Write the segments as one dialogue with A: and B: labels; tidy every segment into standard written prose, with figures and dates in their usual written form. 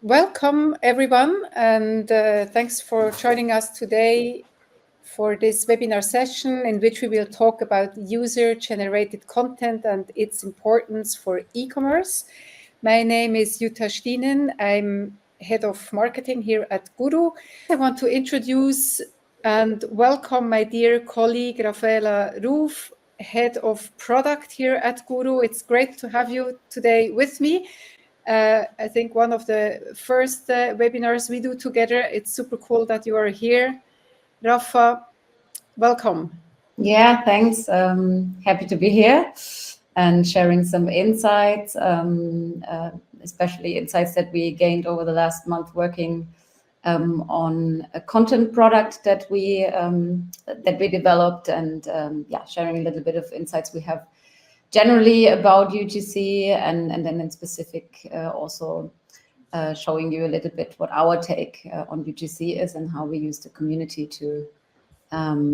A: Welcome, everyone, and thanks for joining us today for this webinar session in which we will talk about user-generated content and its importance for e-commerce. My name is Jutta Stienen. I'm head of marketing here at Guru. I want to introduce and welcome my dear colleague, Raffaella Ruf, head of product here at Guru. It's great to have you today with me. I think one of the first webinars we do together. It's super cool that you are here. Rafa, welcome.
B: Yeah, thanks. Happy to be here and sharing some insights, especially insights that we gained over the last month working on a content product that we developed, and sharing a little bit of insights we have generally about UGC, and then in specific also showing you a little bit what our take on UGC is and how we use the community to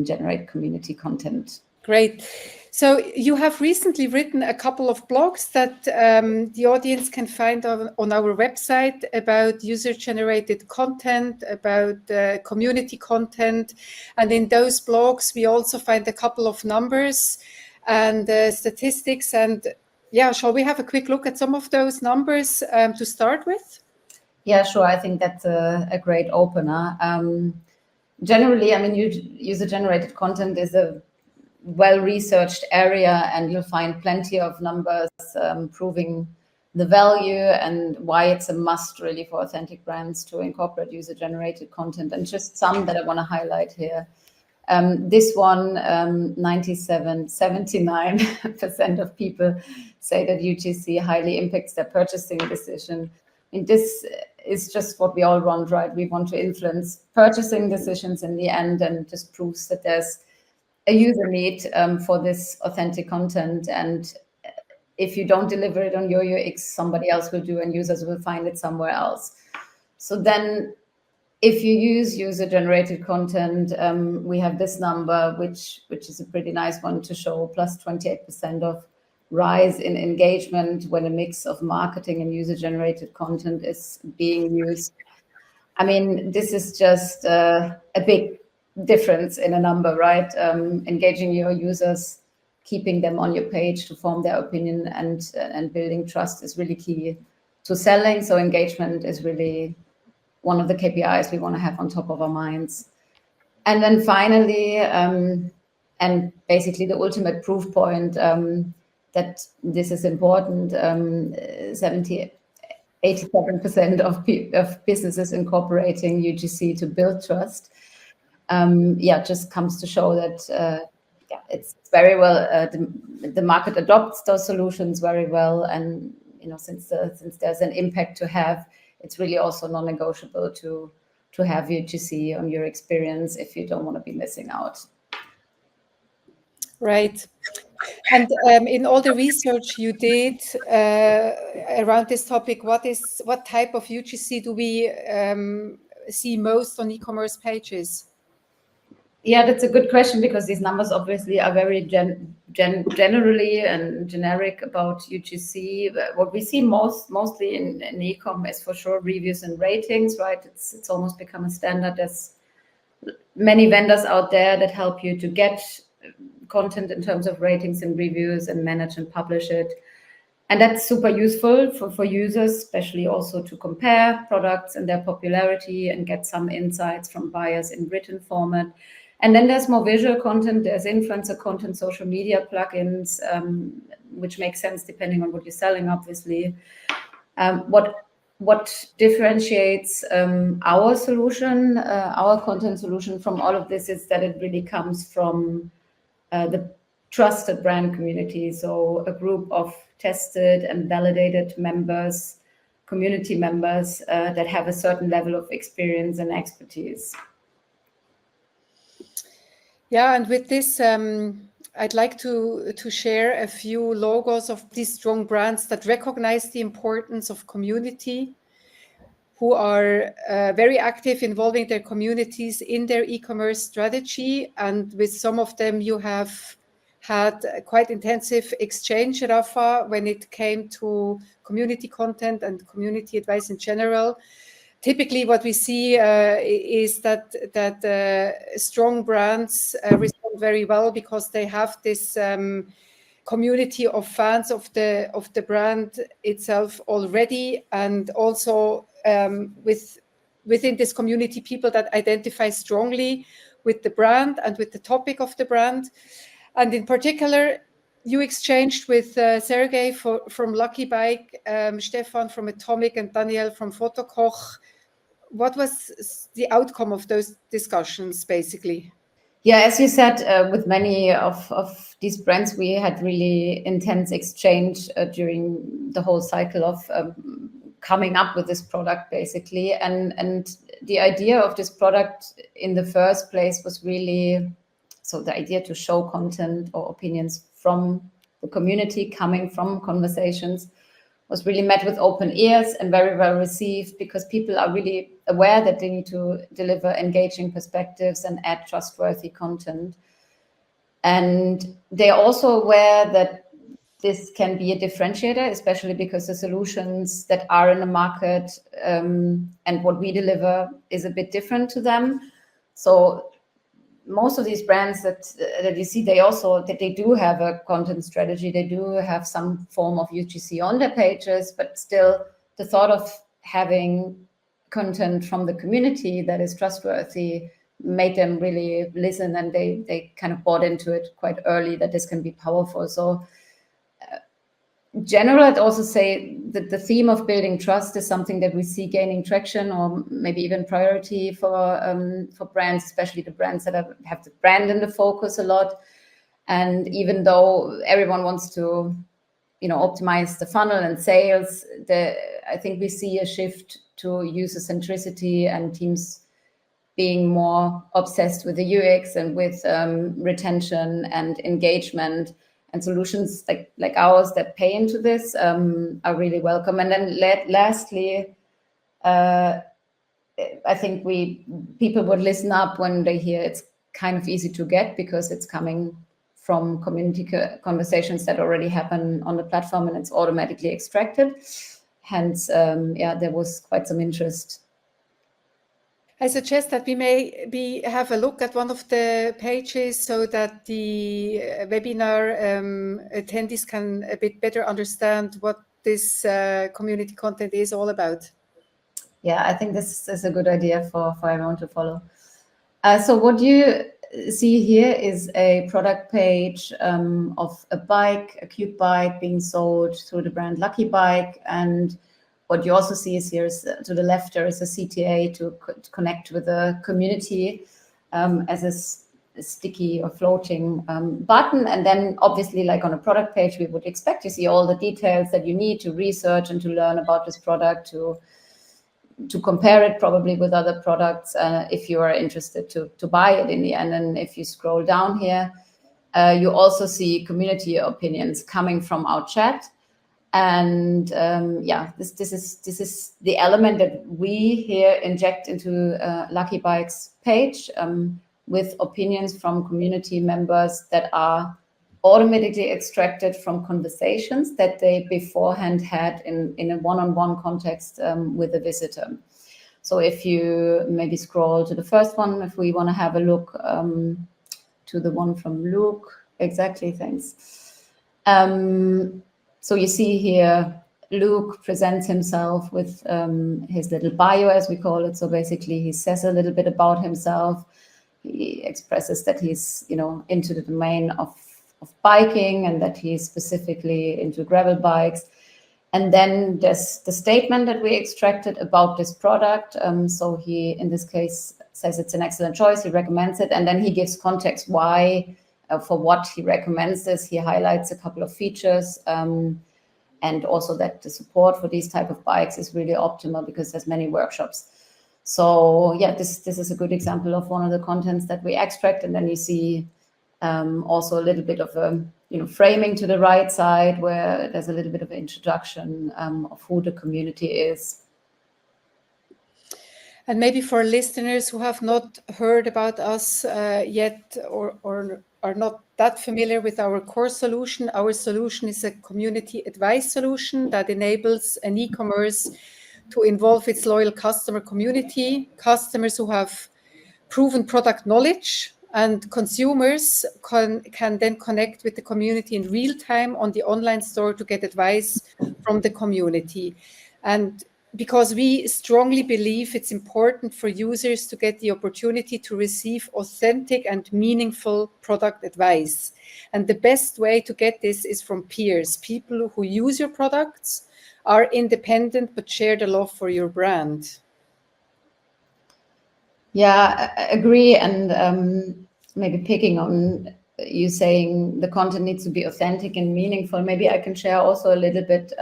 B: generate community content.
A: Great. So you have recently written a couple of blogs that the audience can find on our website about user-generated content, about community content. And in those blogs, we also find a couple of numbers and statistics. And yeah, shall we have a quick look at some of those numbers to start with?
B: Yeah, sure. I think that's a great opener. Generally, I mean, user-generated content is a well-researched area, and you'll find plenty of numbers proving the value and why it's a must really for authentic brands to incorporate user-generated content. And just some that I want to highlight here. This one, 79% of people say that UGC highly impacts their purchasing decision. I mean, this is just what we all want, right? We want to influence purchasing decisions in the end, and just proves that there's a user need for this authentic content. And if you don't deliver it on your UX, somebody else will do, and users will find it somewhere else. So then if you use user-generated content, we have this number, which is a pretty nice one to show, plus 28% of rise in engagement when a mix of marketing and user-generated content is being used. I mean, this is just a big difference in a number, right? Engaging your users, keeping them on your page to form their opinion, and building trust is really key to selling. So engagement is really one of the KPIs we want to have on top of our minds. And then finally, and basically the ultimate proof point that this is important, 87% of businesses incorporating UGC to build trust. Just comes to show that it's very well, the market adopts those solutions very well. And, since there's an impact to have, it's really also non-negotiable to have UGC on your experience if you don't want to be missing out.
A: Right. And in all the research you did around this topic, what type of UGC do we see most on e-commerce pages?
B: Yeah, that's a good question, because these numbers obviously are very generally and generic about UGC. What we see mostly in e-com is for sure reviews and ratings, right? It's almost become a standard. There's many vendors out there that help you to get content in terms of ratings and reviews and manage and publish it. And that's super useful for users, especially also to compare products and their popularity and get some insights from buyers in written format. And then there's more visual content, there's influencer content, social media plugins, which makes sense depending on what you're selling, obviously. What differentiates our solution, our content solution from all of this, is that it really comes from the trusted brand community. So a group of tested and validated members, community members that have a certain level of experience and expertise.
A: Yeah, and with this, I'd like to share a few logos of these strong brands that recognize the importance of community, who are very active involving their communities in their e-commerce strategy. And with some of them, you have had a quite intensive exchange, Rafa, when it came to community content and community advice in general. Typically, what we see is that strong brands respond very well because they have this community of fans of the brand itself already, and also within this community, people that identify strongly with the brand and with the topic of the brand. And in particular, you exchanged with Sergey from Lucky Bike, Stefan from Atomic, and Daniel from Fotokoch. What was the outcome of those discussions, basically?
B: Yeah, as you said, with many of these brands, we had really intense exchange during the whole cycle of coming up with this product, basically. And the idea of this product in the first place was really, so the idea to show content or opinions from the community coming from conversations was really met with open ears and very well received, because people are really aware that they need to deliver engaging perspectives and add trustworthy content. And they're also aware that this can be a differentiator, especially because the solutions that are in the market and what we deliver is a bit different to them. So most of these brands that you see, they do have a content strategy. They do have some form of UGC on their pages, but still the thought of having content from the community that is trustworthy made them really listen, and they kind of bought into it quite early that this can be powerful. So in general, I'd also say that the theme of building trust is something that we see gaining traction, or maybe even priority for brands, especially the brands that have the brand in the focus a lot. And even though everyone wants to, optimize the funnel and sales, I think we see a shift to user centricity and teams being more obsessed with the UX and with retention and engagement. And solutions like ours that pay into this are really welcome. And then lastly, I think people would listen up when they hear it's kind of easy to get, because it's coming from community conversations that already happen on the platform and it's automatically extracted. Hence, there was quite some interest.
A: I suggest that we maybe have a look at one of the pages so that the webinar attendees can a bit better understand what this community content is all about.
B: Yeah, I think this is a good idea for everyone to follow. So what you see here is a product page of a cute bike being sold through the brand Lucky Bike. And what you also see is to the left, there is a CTA to connect with the community as a sticky or floating button. And then obviously, like on a product page, we would expect to see all the details that you need to research and to learn about this product, to compare it probably with other products if you are interested to buy it in the end. And if you scroll down here, you also see community opinions coming from our chat. And this is the element that we here inject into Lucky Bike's page with opinions from community members that are automatically extracted from conversations that they beforehand had in a one-on-one context with a visitor. So if you maybe scroll to the first one, if we want to have a look to the one from Luke, exactly, thanks. So you see here, Luke presents himself with his little bio, as we call it. So basically, he says a little bit about himself. He expresses that he's, into the domain of biking and that he's specifically into gravel bikes. And then there's the statement that we extracted about this product. So he, in this case, says it's an excellent choice. He recommends it. And then he gives context why, for what he recommends this. He highlights a couple of features and also that the support for these type of bikes is really optimal because there's many workshops. So yeah, this is a good example of one of the contents that we extract. And then you see also a little bit of a framing to the right side where there's a little bit of an introduction of who the community is.
A: And maybe for listeners who have not heard about us yet or are not that familiar with our core solution, our solution is a community advice solution that enables an e-commerce to involve its loyal customer community, customers who have proven product knowledge, and consumers can then connect with the community in real time on the online store to get advice from the community. And because we strongly believe it's important for users to get the opportunity to receive authentic and meaningful product advice. And the best way to get this is from peers, people who use your products, are independent, but share the love for your brand.
B: Yeah, I agree. And maybe picking on you saying the content needs to be authentic and meaningful, maybe I can share also a little bit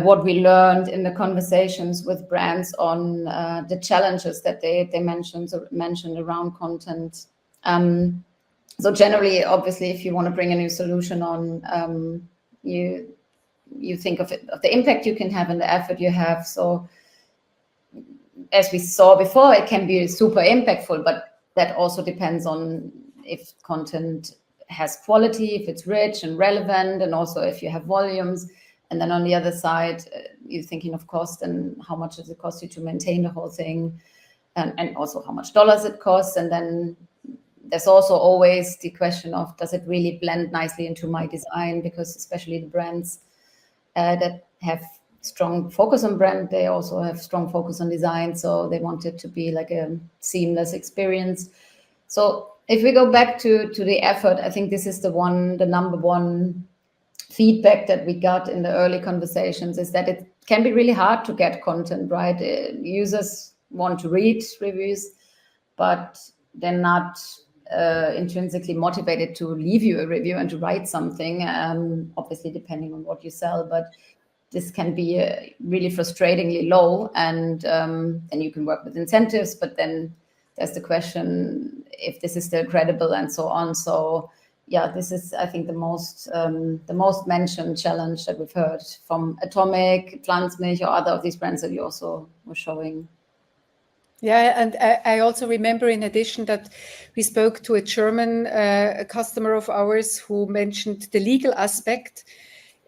B: what we learned in the conversations with brands on the challenges that they mentioned around content. So generally, obviously, if you want to bring a new solution on, you think of the impact you can have and the effort you have. So as we saw before, it can be super impactful, but that also depends on if content has quality, if it's rich and relevant, and also if you have volumes. And then on the other side, you're thinking of cost and how much does it cost you to maintain the whole thing, and also how much dollars it costs. And then there's also always the question of, does it really blend nicely into my design? Because especially the brands that have strong focus on brand, they also have strong focus on design. So they want it to be like a seamless experience. So if we go back to the effort, I think this is the number one feedback that we got in the early conversations is that it can be really hard to get content, right? Users want to read reviews, but they're not intrinsically motivated to leave you a review and to write something, obviously depending on what you sell, but this can be really frustratingly low. And then you can work with incentives, but then there's the question if this is still credible and so on. So yeah, this is, I think, the most mentioned challenge that we've heard from Atomic, Pflanzmilch, or other of these brands that you also were showing.
A: Yeah, and I also remember, in addition, that we spoke to a German customer of ours who mentioned the legal aspect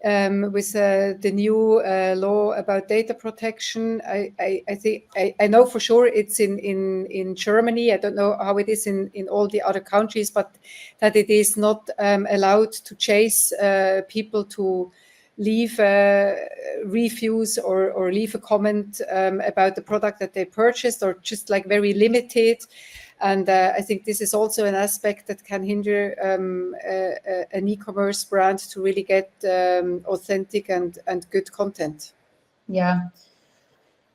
A: with the new law about data protection. I think I know for sure it's in Germany. I don't know how it is in all the other countries, but that it is not allowed to chase people to leave reviews or leave a comment about the product that they purchased, or just like very limited. And I think this is also an aspect that can hinder an e-commerce brand to really get authentic and good content.
B: Yeah.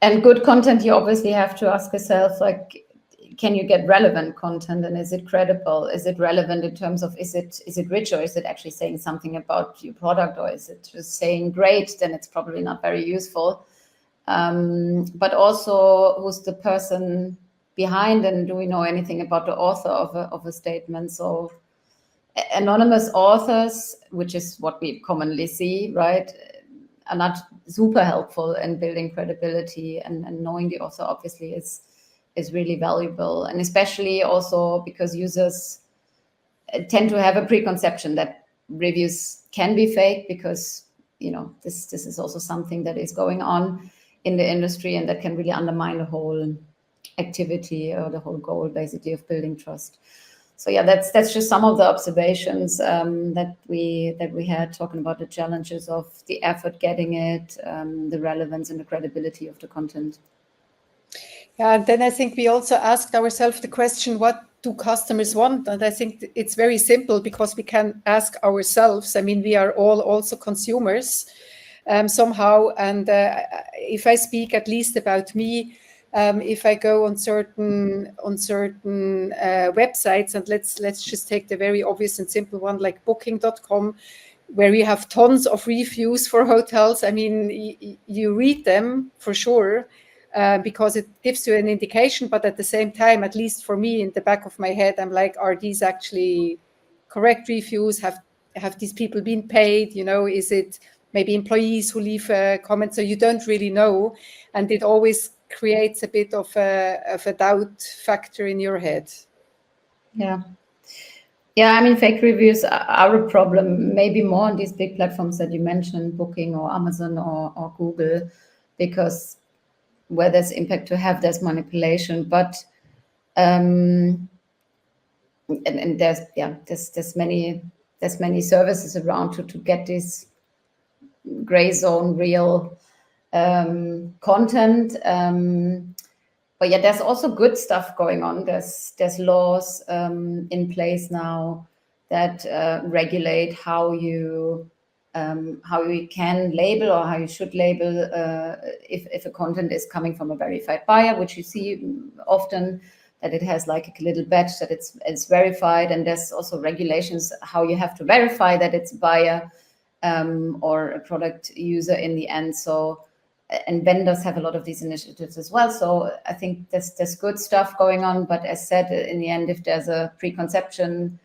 B: And good content, you obviously have to ask yourself, like, can you get relevant content, and is it credible? Is it relevant in terms of, is it rich, or is it actually saying something about your product, or is it just saying great? Then it's probably not very useful. But also, who's the person behind, and do we know anything about the author of a statement? So anonymous authors, which is what we commonly see, right, are not super helpful in building credibility, and knowing the author obviously is really valuable. And especially also because users tend to have a preconception that reviews can be fake, because, you know, this is also something that is going on in the industry, and that can really undermine the whole activity or the whole goal, basically, of building trust. So yeah, that's just some of the observations that we had, talking about the challenges of the effort getting it, the relevance and the credibility of the content.
A: Yeah, and then I think we also asked ourselves the question, what do customers want? And I think it's very simple, because we can ask ourselves. I mean, we are all also consumers somehow. And if I speak at least about me, if I go on certain websites, and let's just take the very obvious and simple one, like booking.com, where we have tons of reviews for hotels. I mean, you read them for sure, because it gives you an indication. But at the same time, at least for me, in the back of my head, I'm like, are these actually correct reviews? Have these people been paid? You know, is it maybe employees who leave comments? So you don't really know, and it always creates a bit of a doubt factor in your head.
B: Yeah. Yeah, I mean, fake reviews are a problem, maybe more on these big platforms that you mentioned, Booking or Amazon or Google, because where there's impact to have, there's manipulation. But and there's many services around to get this gray zone real content. But yeah, there's also good stuff going on. There's laws in place now that regulate how you can label or how you should label if a content is coming from a verified buyer, which you see often, that it has like a little badge that it's verified. And there's also regulations how you have to verify that it's a buyer or a product user in the end. So, and vendors have a lot of these initiatives as well. So I think there's good stuff going on. But as said, in the end, if there's a preconception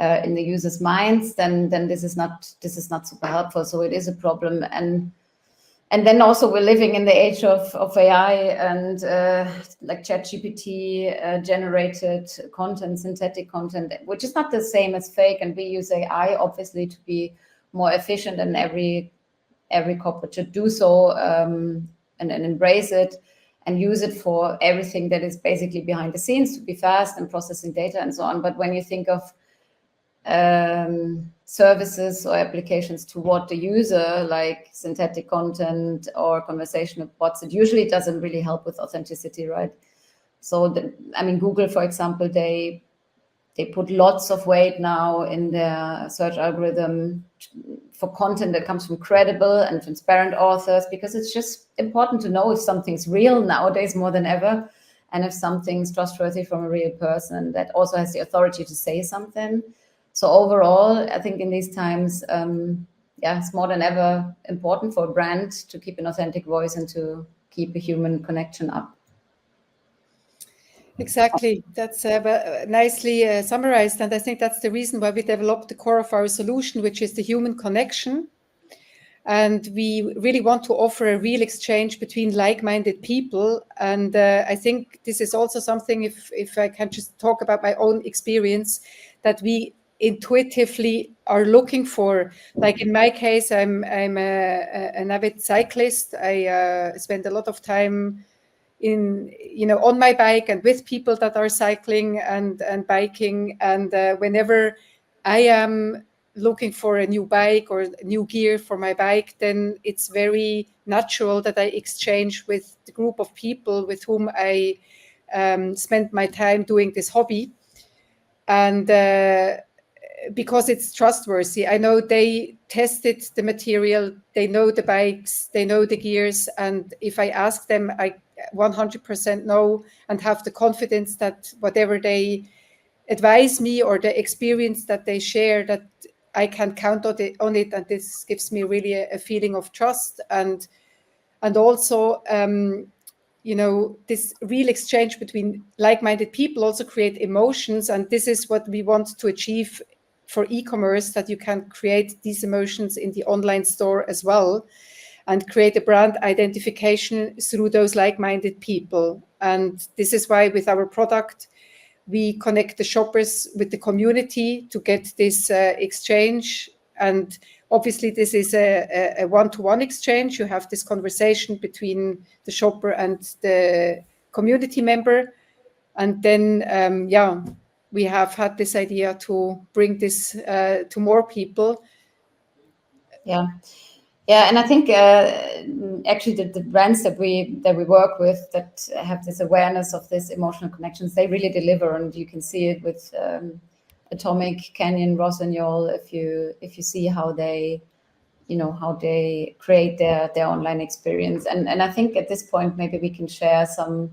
B: in the users' minds, then this is not super helpful. So it is a problem. And then also we're living in the age of AI and like ChatGPT generated content, synthetic content, which is not the same as fake. And we use AI obviously to be more efficient, and every corporate should do so and embrace it and use it for everything that is basically behind the scenes to be fast and processing data and so on. But when you think of services or applications toward the user, like synthetic content or conversational bots, it usually doesn't really help with authenticity, right? So, I mean, Google, for example, they put lots of weight now in their search algorithm for content that comes from credible and transparent authors, because it's just important to know if something's real nowadays more than ever, and if something's trustworthy from a real person that also has the authority to say something. So overall, I think in these times, it's more than ever important for a brand to keep an authentic voice and to keep a human connection up.
A: Exactly. That's nicely summarized. And I think that's the reason why we developed the core of our solution, which is the human connection. And we really want to offer a real exchange between like-minded people. And I think this is also something, if I can just talk about my own experience, that we intuitively are looking for. Like in my case, I'm an avid cyclist. I spend a lot of time on my bike and with people that are cycling and biking. And whenever I am looking for a new bike or new gear for my bike, then it's very natural that I exchange with the group of people with whom I spend my time doing this hobby. And because it's trustworthy, I know they tested the material, they know the bikes, they know the gears. And if I ask them, I 100% know and have the confidence that whatever they advise me or the experience that they share, that I can count on it. And this gives me really a feeling of trust. And also, this real exchange between like-minded people also create emotions. And this is what we want to achieve for e-commerce, that you can create these emotions in the online store as well and create a brand identification through those like-minded people. And this is why with our product, we connect the shoppers with the community to get this exchange. And obviously, this is a one-to-one exchange. You have this conversation between the shopper and the community member. And then, we have had this idea to bring this to more people.
B: Yeah, and I think actually the brands that we work with that have this awareness of this emotional connections, they really deliver, and you can see it with Atomic, Canyon, Rossignol. If you see how they create their online experience, and I think at this point maybe we can share some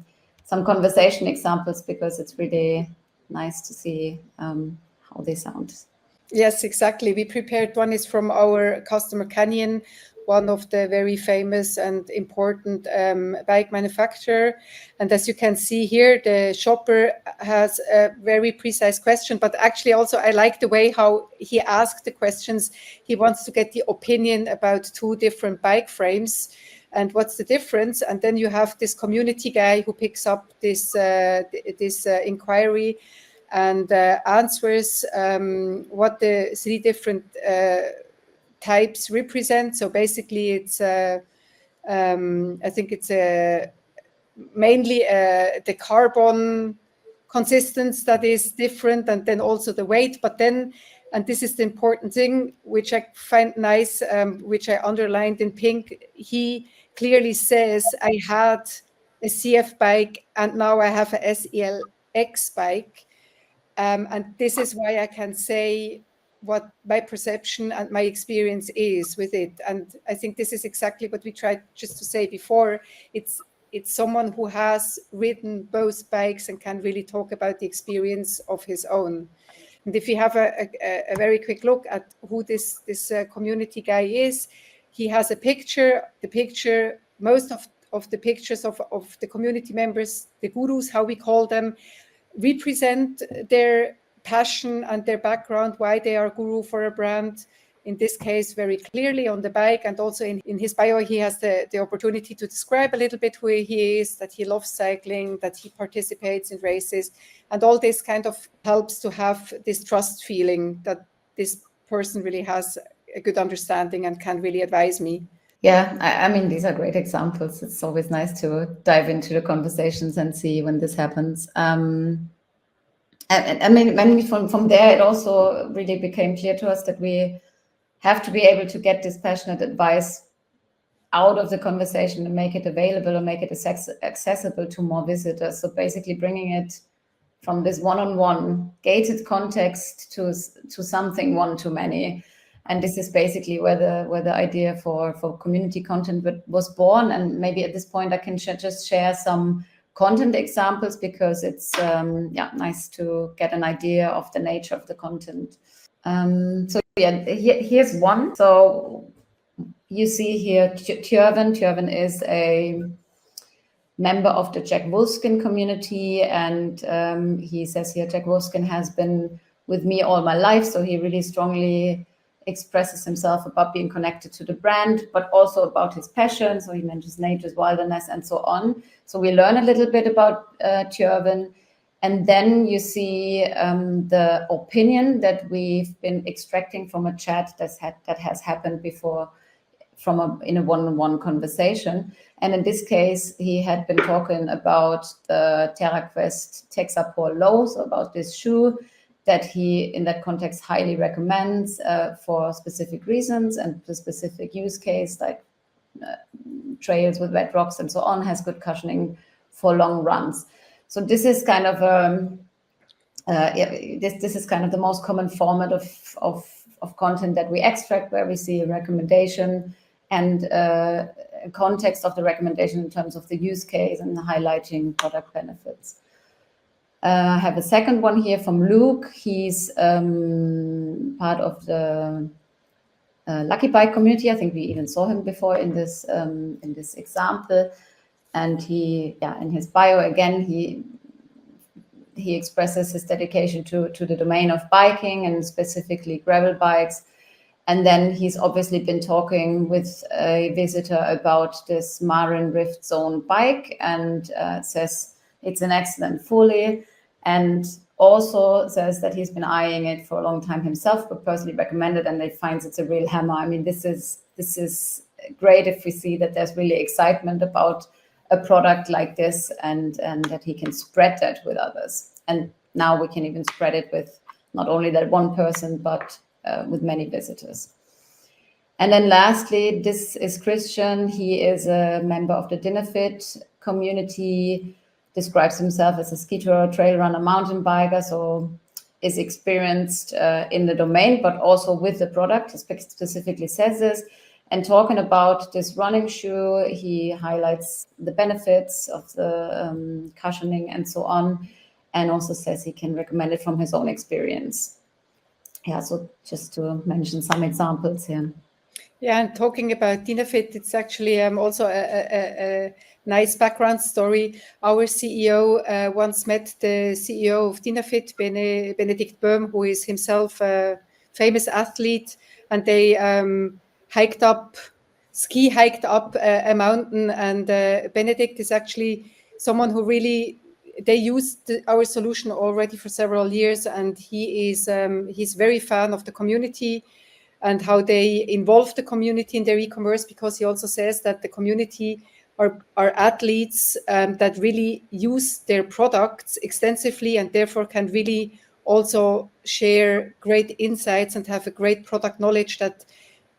B: conversation examples, because it's really nice to see how they sound.
A: Yes, exactly. We prepared one is from our customer Canyon, one of the very famous and important bike manufacturer. And as you can see here, the shopper has a very precise question, but actually also I like the way how he asked the questions. He wants to get the opinion about two different bike frames and what's the difference. And then you have this community guy who picks up this inquiry and answers what the 3 different types represent. So basically, it's I think it's mainly the carbon consistence that is different, and then also the weight. But then, and this is the important thing, which I find nice, which I underlined in pink, he clearly says, I had a CF bike and now I have a SELX bike. And this is why I can say what my perception and my experience is with it. And I think this is exactly what we tried just to say before. It's someone who has ridden both bikes and can really talk about the experience of his own. And if you have a very quick look at who this community guy is, he has a picture. The picture, most of the pictures of the community members, the gurus, how we call them, represent their passion and their background, why they are guru for a brand. In this case, very clearly on the bike, and also in his bio, he has the opportunity to describe a little bit who he is, that he loves cycling, that he participates in races, and all this kind of helps to have this trust feeling that this person really has a good understanding and can really advise me.
B: Yeah, I mean, these are great examples. It's always nice to dive into the conversations and see when this happens. And I mean, from there, it also really became clear to us that we have to be able to get this passionate advice out of the conversation and make it available or make it accessible to more visitors. So basically bringing it from this one-on-one gated context to something one-to-many. And this is basically where the idea for community content was born. And maybe at this point I can just share some content examples, because it's nice to get an idea of the nature of the content. So yeah, here's one. So you see here Tjörven. Tjörven is a member of the Jack Wolfskin community, and he says here, Jack Wolfskin has been with me all my life. So he really strongly expresses himself about being connected to the brand, but also about his passion. So he mentions nature's wilderness and so on. So we learn a little bit about Tjörven. And then you see the opinion that we've been extracting from a chat that has happened before in a one-on-one conversation. And in this case, he had been talking about the TerraQuest Texapor Low, so about this shoe that he, in that context, highly recommends for specific reasons and for specific use case, like trails with wet rocks and so on, has good cushioning for long runs. So this is kind of this is kind of the most common format of content that we extract, where we see a recommendation and context of the recommendation in terms of the use case and highlighting product benefits. I have a second one here from Luke. He's part of the Lucky Bike community. I think we even saw him before in this example. And he, in his bio again, he expresses his dedication to the domain of biking and specifically gravel bikes. And then he's obviously been talking with a visitor about this Marin Rift Zone bike, and says it's an excellent fully, and also says that he's been eyeing it for a long time himself, but personally recommended, and he finds it's a real hammer. I mean, this is great if we see that there's really excitement about a product like this, and that he can spread that with others. And now we can even spread it with not only that one person, but with many visitors. And then lastly, this is Christian. He is a member of the Dinnerfit community, describes himself as a ski tourer, trail runner, mountain biker, so is experienced in the domain, but also with the product. He specifically says this. And talking about this running shoe, he highlights the benefits of the cushioning and so on, and also says he can recommend it from his own experience. Yeah, so just to mention some examples here.
A: Yeah, and talking about Dinnerfit, it's actually also a nice background story. Our CEO once met the CEO of Dinnerfit, Benedikt Böhm, who is himself a famous athlete, and they ski hiked up a mountain, and Benedikt is actually someone who really they used our solution already for several years, and he's very fan of the community and how they involve the community in their e-commerce, because he also says that the community are athletes that really use their products extensively and therefore can really also share great insights and have a great product knowledge that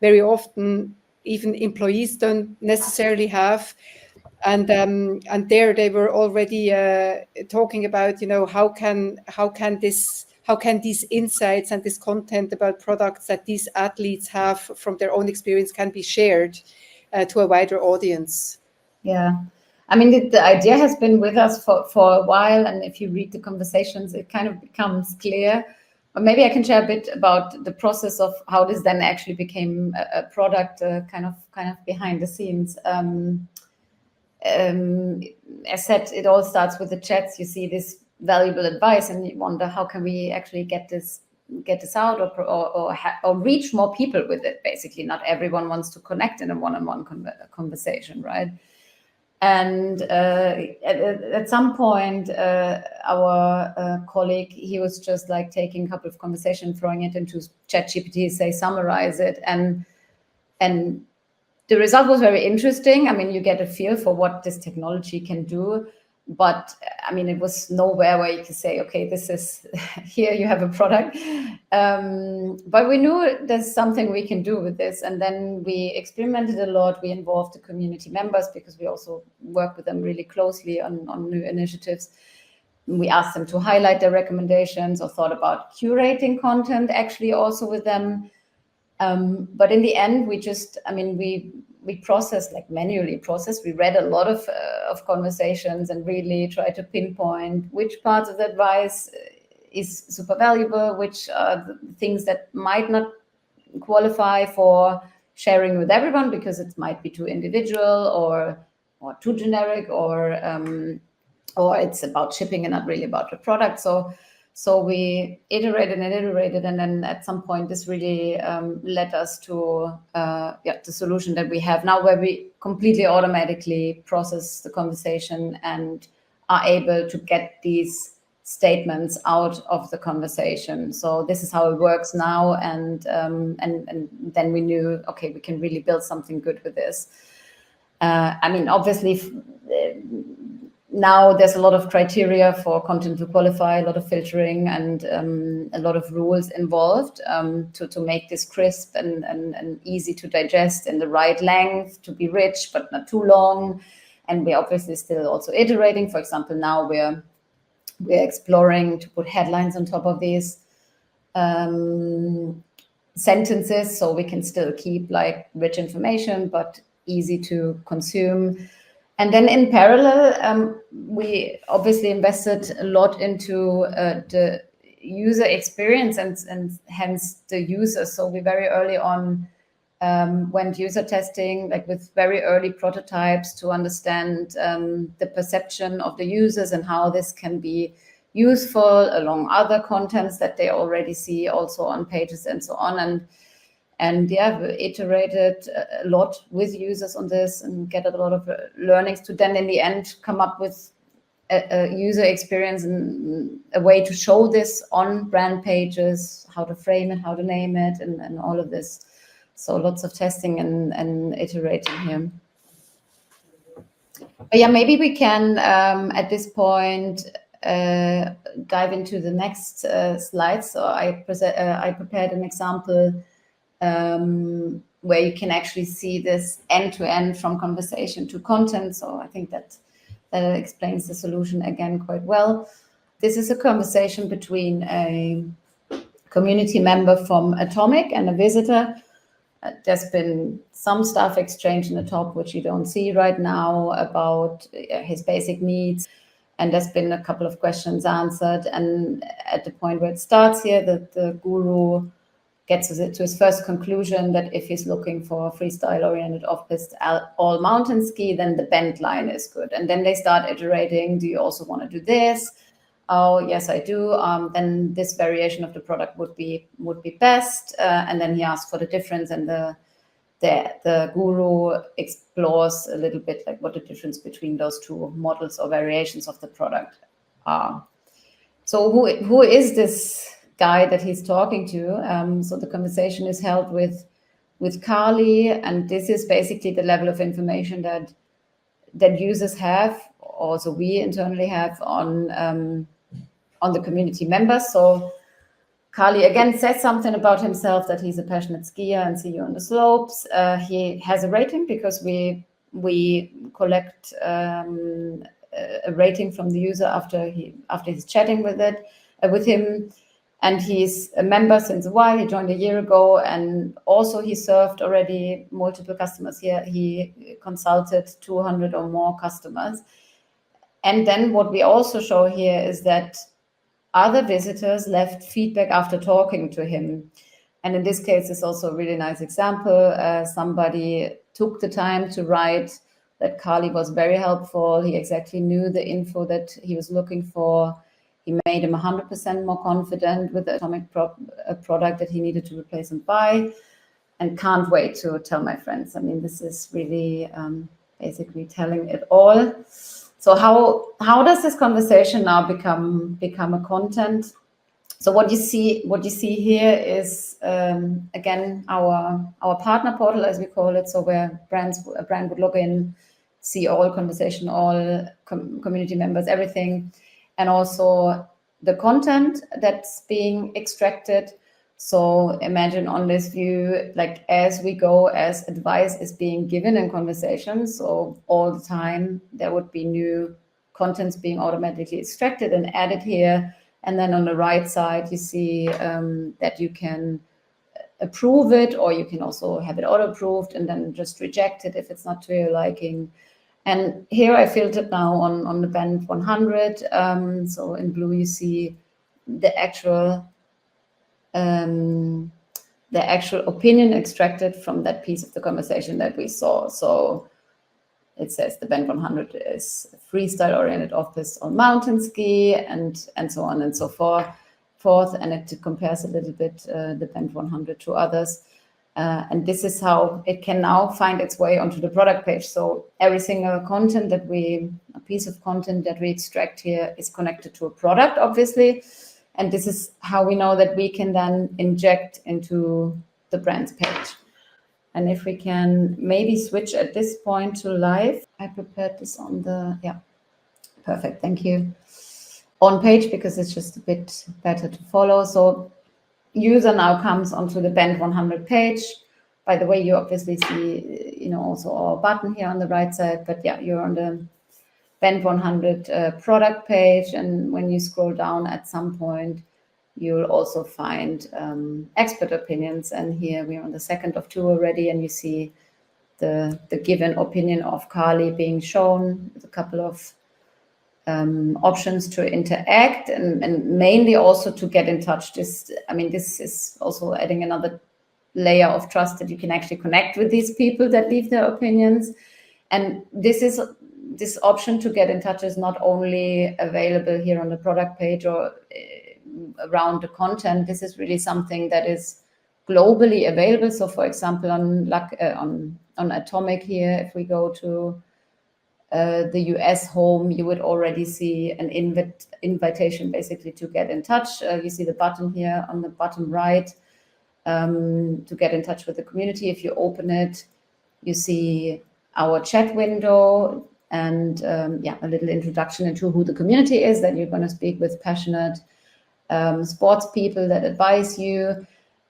A: very often even employees don't necessarily have. And there they were already talking about, how can these insights and this content about products that these athletes have from their own experience can be shared to a wider audience.
B: Yeah. I mean, the idea has been with us for a while, and if you read the conversations, it kind of becomes clear. Or maybe I can share a bit about the process of how this then actually became a product, kind of behind the scenes. As said, it all starts with the chats. You see this valuable advice, and you wonder, how can we actually get this out or reach more people with it? Basically, not everyone wants to connect in a one-on-one conversation, right? And at some point, our colleague, he was just like taking a couple of conversations, throwing it into ChatGPT, say, summarize it. And the result was very interesting. I mean, you get a feel for what this technology can do. But I mean, it was nowhere where you could say, okay, this is, here you have a product. But we knew there's something we can do with this. And then we experimented a lot. We involved the community members because we also work with them really closely on new initiatives. We asked them to highlight their recommendations or thought about curating content actually also with them. But in the end, we processed, like manually processed. We read a lot of conversations and really tried to pinpoint which parts of the advice is super valuable, which are the things that might not qualify for sharing with everyone because it might be too individual or too generic, or it's about shipping and not really about the product. So we iterated, and then at some point this really led us to the solution that we have now, where we completely automatically process the conversation and are able to get these statements out of the conversation. So this is how it works now, and then we knew, okay, we can really build something good with this. I mean, obviously, now there's a lot of criteria for content to qualify, a lot of filtering, and a lot of rules involved to make this crisp and easy to digest, in the right length, to be rich but not too long. And we're obviously still also iterating. For example, now we're exploring to put headlines on top of these sentences, so we can still keep like rich information but easy to consume. And then in parallel, we obviously invested a lot into the user experience and hence the users. So we very early on went user testing, like with very early prototypes, to understand the perception of the users and how this can be useful along other contents that they already see also on pages and so on. And yeah, we iterated a lot with users on this and get a lot of learnings to then in the end come up with a user experience and a way to show this on brand pages, how to frame it, how to name it, and all of this. So lots of testing and iterating here. But yeah, maybe we can at this point dive into the next slide. So I prepared an example where you can actually see this end-to-end from conversation to content. So I think that explains the solution again quite well. This is a conversation between a community member from Atomic and a visitor. There's been some stuff exchanged in the top, which you don't see right now, about his basic needs. And there's been a couple of questions answered. And at the point where it starts here, the guru gets to his first conclusion that if he's looking for a freestyle-oriented off-piste all-mountain ski, then the bend line is good. And then they start iterating. Do you also want to do this? Oh, yes, I do. Then this variation of the product would be best. And then he asks for the difference, and the guru explores a little bit like what the difference between those two models or variations of the product are. So who is this guy that he's talking to? So the conversation is held with Carly, and this is basically the level of information that users have, also we internally have on the community members. So Carly again says something about himself, that he's a passionate skier and see you on the slopes. He has a rating because we collect a rating from the user after he's chatting with him. And he's a member since a while. He joined a year ago, and also he served already multiple customers here. He consulted 200 or more customers. And then what we also show here is that other visitors left feedback after talking to him. And in this case, it's also a really nice example. Somebody took the time to write that Carly was very helpful. He exactly knew the info that he was looking for. He made him 100% more confident with the Atomic product that he needed to replace and buy, and can't wait to tell my friends. I mean, this is really basically telling it all. So how does this conversation now become a content? So what you see here is again our partner portal, as we call it. So where a brand would log in, see all conversation, all community members, everything, and also the content that's being extracted. So imagine on this view, like as we go, as advice is being given in conversations, so all the time there would be new contents being automatically extracted and added here. And then on the right side, you see that you can approve it, or you can also have it auto-approved and then just reject it if it's not to your liking. And here I filtered now on the band 100. So in blue, you see the actual opinion extracted from that piece of the conversation that we saw. So it says the band 100 is freestyle-oriented off-piste on mountain ski, and so on and so forth. And it compares a little bit the band 100 to others. And this is how it can now find its way onto the product page. So every single a piece of content that we extract here is connected to a product, obviously. And this is how we know that we can then inject into the brand's page. And if we can maybe switch at this point to live, I prepared this on perfect, thank you. On page, because it's just a bit better to follow. So user now comes onto the band 100 page. By the way, you obviously see, also our button here on the right side, but yeah, you're on the band 100 product page. And when you scroll down at some point, you'll also find expert opinions. And here we're on the second of 2 already, and you see the given opinion of Carly being shown with a couple of options to interact and mainly also to get in touch. This is also adding another layer of trust that you can actually connect with these people that leave their opinions. And this option to get in touch is not only available here on the product page or around the content. This is really something that is globally available. So for example, on Atomic here, if we go to the US home, you would already see an invitation basically to get in touch. You see the button here on the bottom right to get in touch with the community. If you open it, you see our chat window and a little introduction into who the community is, that you're going to speak with passionate sports people that advise you.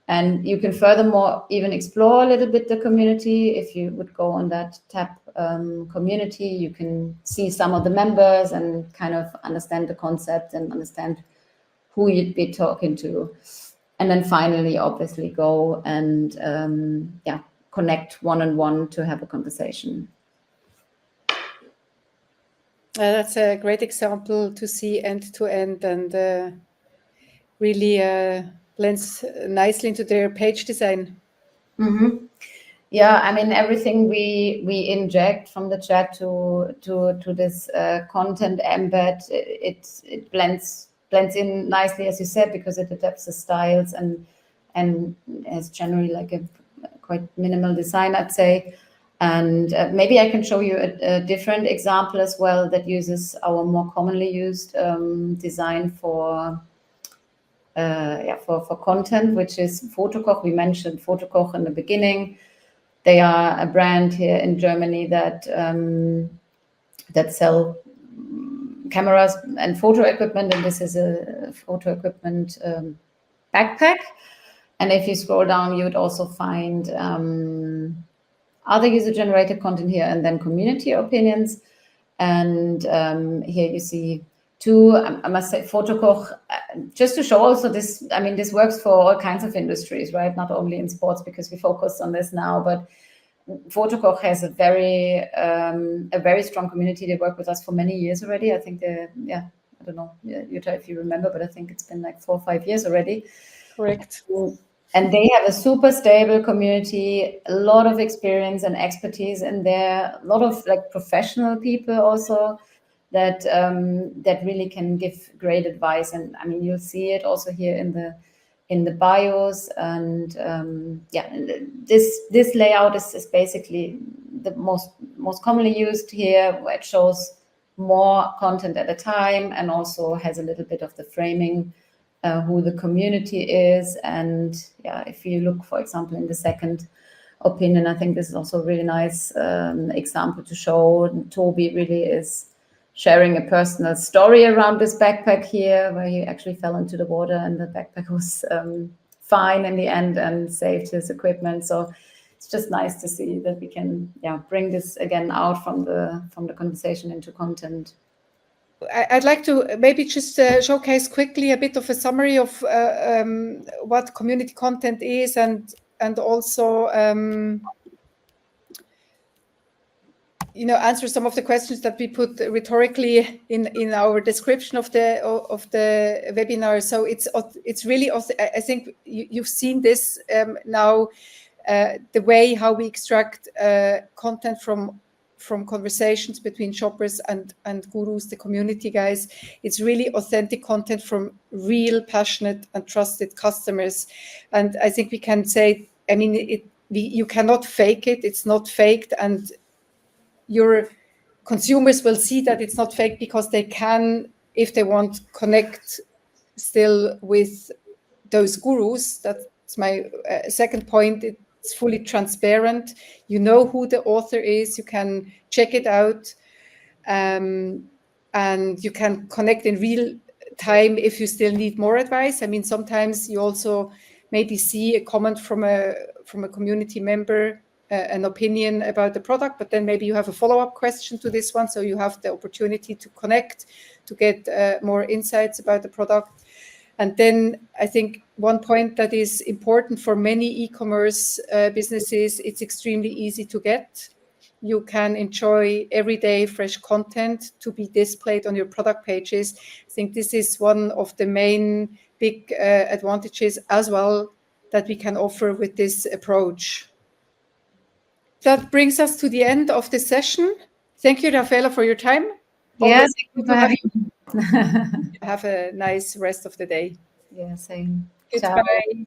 B: And you can furthermore even explore a little bit the community. If you would go on that tab, community, you can see some of the members and kind of understand the concept and understand who you'd be talking to. And then finally, obviously, go and connect one-on-one to have a conversation.
A: That's a great example to see end-to-end and really blends nicely into their page design.
B: Mm-hmm. Yeah, I mean, everything we inject from the chat to this content embed, it blends in nicely, as you said, because it adapts the styles and has generally like a quite minimal design, I'd say. And maybe I can show you a different example as well that uses our more commonly used design for content, which is Fotokoch. We mentioned Fotokoch in the beginning. They are a brand here in Germany that sell cameras and photo equipment, and this is a photo equipment backpack. And if you scroll down, you would also find other user-generated content here, and then community opinions. And here you see two, I must say, Fotokoch, just to show also this, I mean, this works for all kinds of industries, right? Not only in sports, because we focus on this now, but Fotokoch has a very strong community. They work with us for many years already. I think I don't know, Jutta, if you remember, but I think it's been like 4 or 5 years already.
A: Correct.
B: And they have a super stable community, a lot of experience and expertise in there, a lot of like professional people also that really can give great advice. And I mean, you'll see it also here in the bios. And this layout is basically the most commonly used here, where it shows more content at a time and also has a little bit of the framing, who the community is. And if you look, for example, in the second opinion, I think this is also a really nice example to show. Toby really is sharing a personal story around this backpack here, where he actually fell into the water and the backpack was fine in the end and saved his equipment. So it's just nice to see that we can bring this again out from the conversation into content.
A: I'd like to maybe just showcase quickly a bit of a summary of what community content is, and also answer some of the questions that we put rhetorically in our description of the webinar. So it's really, I think you've seen this now, the way how we extract content from conversations between shoppers and gurus, the community guys. It's really authentic content from real, passionate and trusted customers. And I think we can say, I mean, you cannot fake it. It's not faked. And your consumers will see that it's not fake, because they can, if they want, connect still with those gurus. That's my second point. It's fully transparent. You know who the author is. You can check it out, and you can connect in real time if you still need more advice. I mean, sometimes you also maybe see a comment from a community member, an opinion about the product, but then maybe you have a follow-up question to this one. So you have the opportunity to connect, to get more insights about the product. And then I think one point that is important for many e-commerce businesses, it's extremely easy to get. You can enjoy everyday fresh content to be displayed on your product pages. I think this is one of the main big advantages as well that we can offer with this approach. That brings us to the end of the session. Thank you, Raffaella, for your time.
B: Yes, thank you for having me.
A: Have a nice rest of the day.
B: Yeah, same.
A: Goodbye. Ciao.